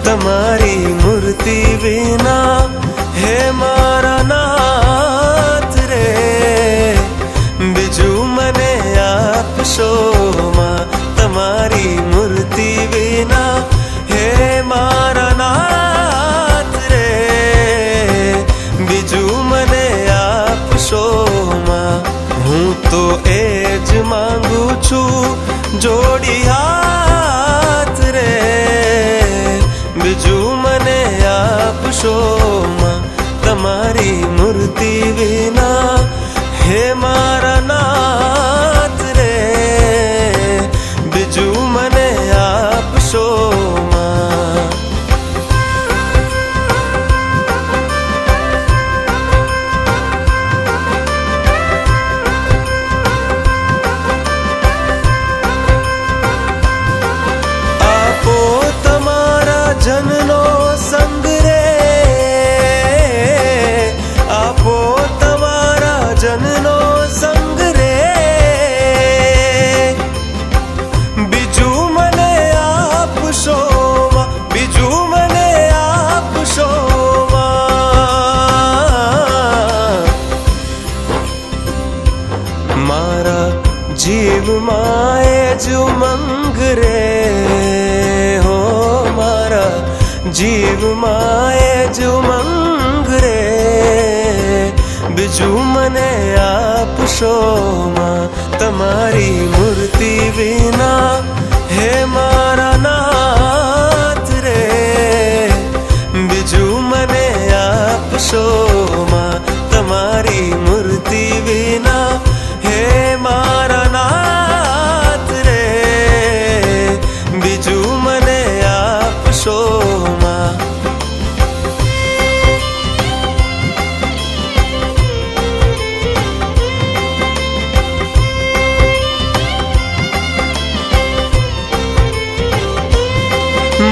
તમારી મૂર્તિ વિના હે મારા નાથ રે, બીજું મને આપશો માં. તમારી મૂર્તિ વિના હે મારા નાથ રે, બીજું મને આપશો માં. હું તો એ જ માંગુ છું જોડી હાથ રે, બીજું મને આપશો માં. તમારી મૂર્તિ વિના હે મારા નાથ રે, બીજું મને આપશો માં. આપો તમારા જનનો સંગ રે, આપો તમારા જનનો સંગ રે, બીજું મને આપશો માં. બીજું મને આપશો માં. મારા જીવમાં એ જ ઉમંગ રે, હો મારા જીવમાં એ જ ઉમંગ રે, બીજું મને આપશો માં. તમારી મૂર્તિ વિના હે મારા નાથ રે, બીજું મને આપશો માં. તમારી મૂર્તિ વિના હે મારા નાથ રે, બીજું મને આપશો માં.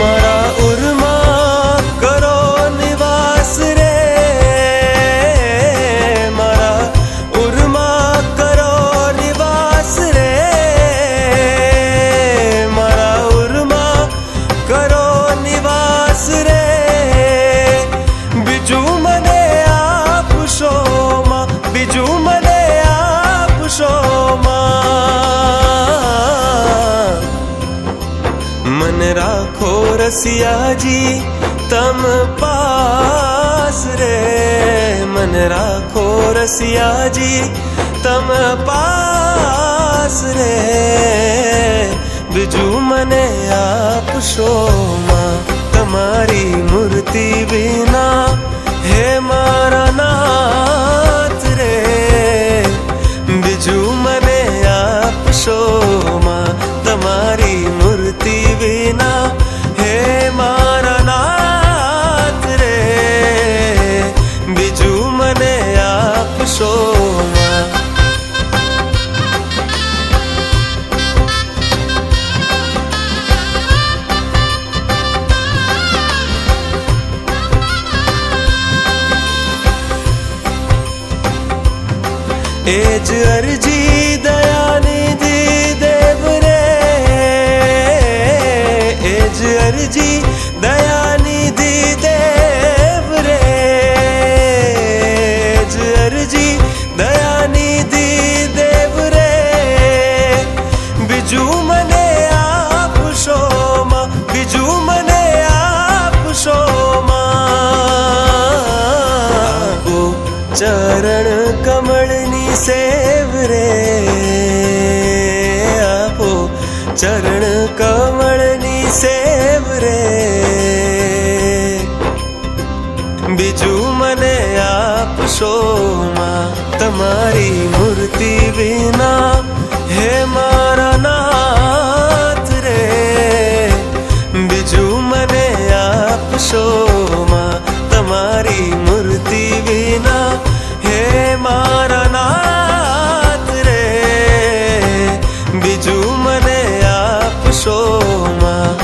મારા ઉરમાં કરો નિવાસ રે, મારા ઉરમાં કરો નિવાસ રે, મારા ઉરમાં કરો નિવાસ રે, બીજું મને આપશો માં. બીજું મને આપશો માં. મન રાખો રસિયાજી તમ પાસ રે, મન રાખો રસિયાજી તમ પાસ રે, બીજું મને આપશો માં. તમારી મૂર્તિ વિના હે મારા નાથ રે, બીજું મને આપશો માં. તમારી મૂર્તિ વિના હે મારા નાથ રે, બીજું મને આપશો માં. એ જ અરજી દયાનિધિ દેવ રે, એ જ અરજી દયાનિધિ દેવ રે, એ જ અરજી દયાનિધિ દેવ રે, બીજું મને આપશો માં. બીજું મને આપશો માં. આપો ચરણ કમળની સેવ રે, આપો ચરણ કમળની સેવ રે, બીજું મને આપશો માં. તમારી મૂર્તિ વિના હે મારા નાથ રે, બીજું મને આપશો માં. તમારી મૂર્તિ વિના હે મારા નાથ રે, બીજું મને આપશો માં.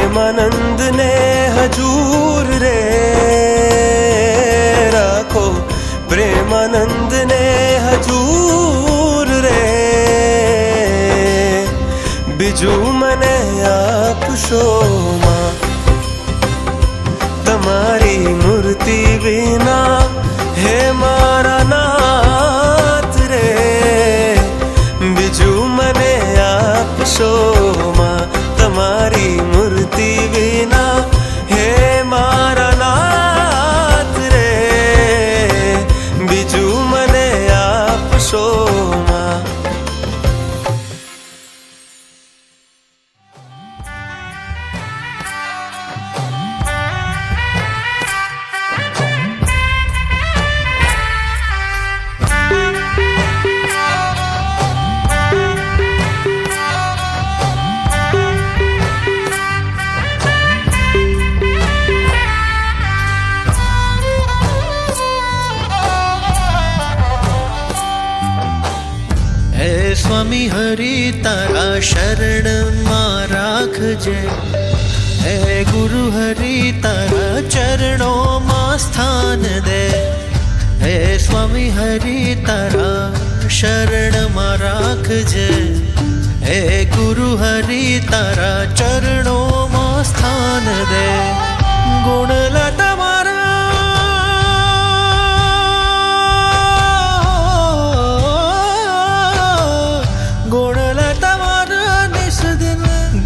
प्रेमानंद ने हजूर रे राखो प्रेमानंद ने हजूर रे बिजू मने आपशो मां तमारी मूर्ति विना हे मारा नाथ रे बिजू मने आपशो मां तमारी मूर्ति विना हे मारा नाथ रे बिजू मने आपशो मां। स्वामी हरि तारा शरण मां राखजे हे गुरु हरि तारा चरणों मां स्थान दे हे स्वामी हरि तारा शरण मां राखजे हे गुरु हरि तारा चरणों मां स्थान दे गुणला तमारा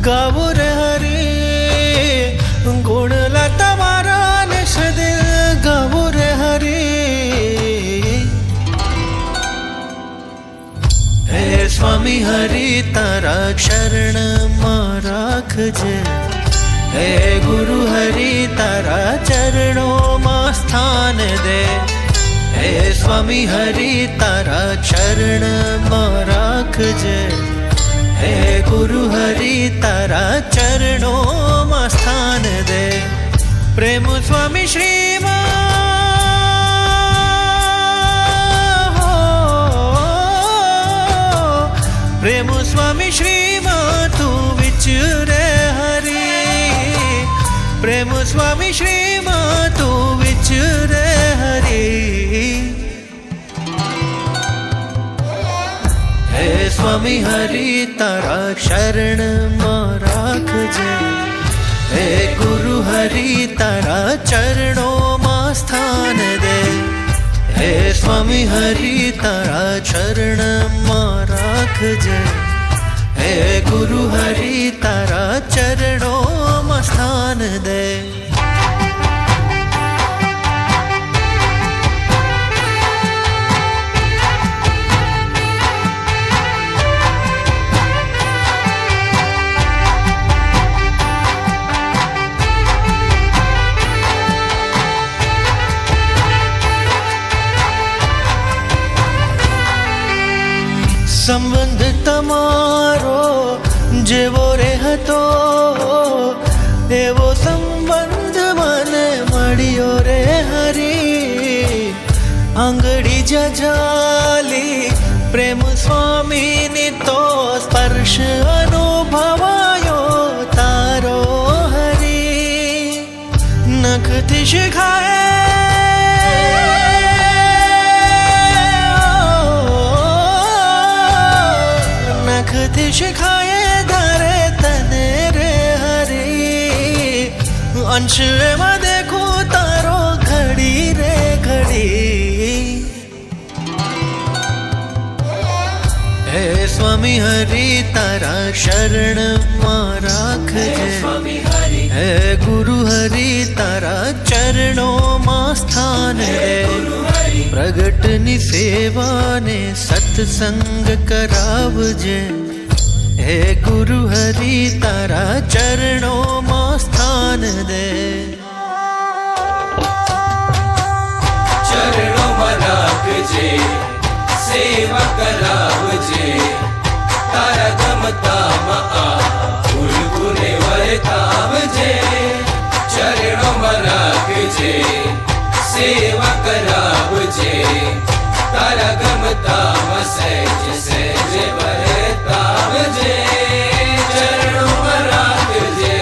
गावो रे हरि गुणला तमारा निश दिल गावो रे हरि हे स्वामी हरि तारा शरण मां राखजे हे गुरु हरि तारा चरणों मां स्थान दे हे स्वामी हरि तारा शरण मां राखजे हे गुरु हरि तारा चरणों मां स्थान दे प्रेम स्वामी श्री प्रेम स्वामी श्री तू विचरे हरि प्रेम स्वामी श्री तू विचरे हरि हे स्वामी हरि तारा शरण मां राखजे हे गुरु हरि तारा चरणों मां स्थान दे हे स्वामी हरि तारा शरण मां राखजे हे गुरु हरि तारा चरणों मां स्थान दे। संबंध तमारो जेवो रे हतो एवो संबंध मने मळ्यो रे हरि आंगड़ी जजाली प्रेम स्वामी नी तो स्पर्श अनुभवायो तारो हरि नखथी शिखाए नखथी शिखाए धारे तने रे हरि अंश में देखो तारो घड़ी रे घड़ी हे स्वामी हरि तारा शरण मां राखजे हे गुरु हरि तारा चरणों मां स्थान दे प्रगट नि सेवा ने सत्संग करावजे हे गुरु हरि तारा चरणों मां स्थान दे चरणों में राखजे सेवा करावजे तारा गमता मा गुलगुने वर्तावजे चरणों में राखजे सेवा करावजे तारा गमता मा सहज सहज वर्तावजे चरणों में राखजे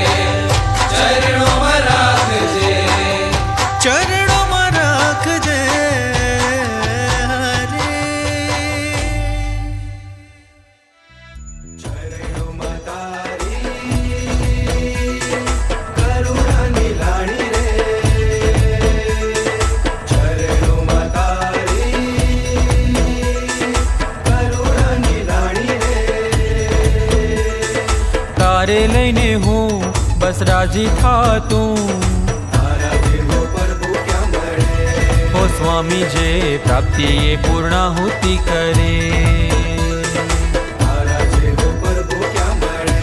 बस राजी था तू તારા જેવો પ્રભુ ક્યાં મળે हो स्वामी जे प्राप्ति ये पूर्णाहुति करे તારા જેવો પ્રભુ ક્યાં મળે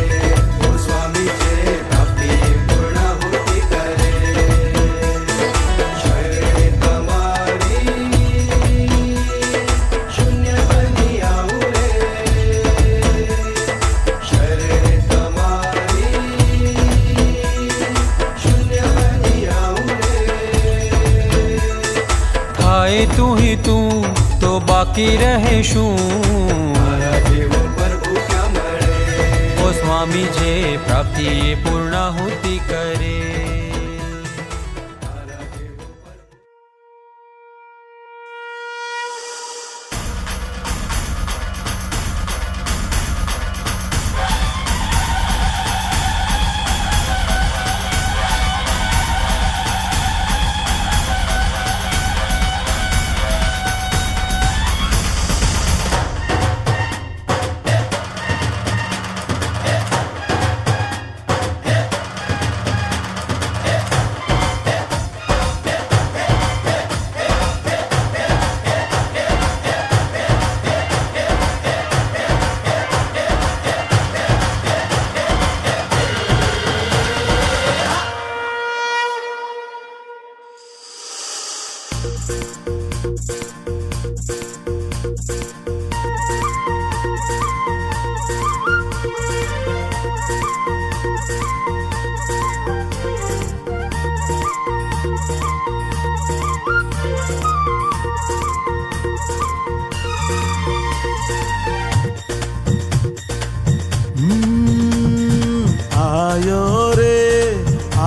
ઓ સ્વામી જે પ્રાપ્તિ પૂર્ણાહુતિ કરે શરણે તમારી શૂન્ય બની આવું રે શરણે તમારી શૂન્ય બની આવું રે थाए तू ही तू तो बाकी રહે શું તારા જેવો પ્રભુ ક્યાં મળે हो स्वामी जे प्राप्ति ये पूर्णाहुति करे તારા જેવો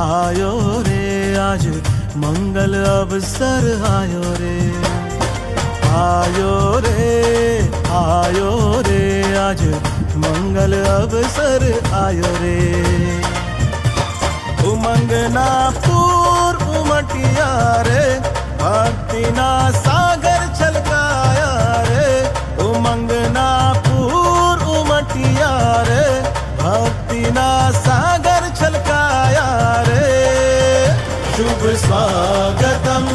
आयो रे आज मंगल अवसर आयो रे आज मंगल अवसर आयो रे उमंगना पूर उमटिया रे भक्तिना सागर छलकाया रे उमंगना पूर उमटिया रे भक्तिना सागर छलकाया रे शुभ स्वागतम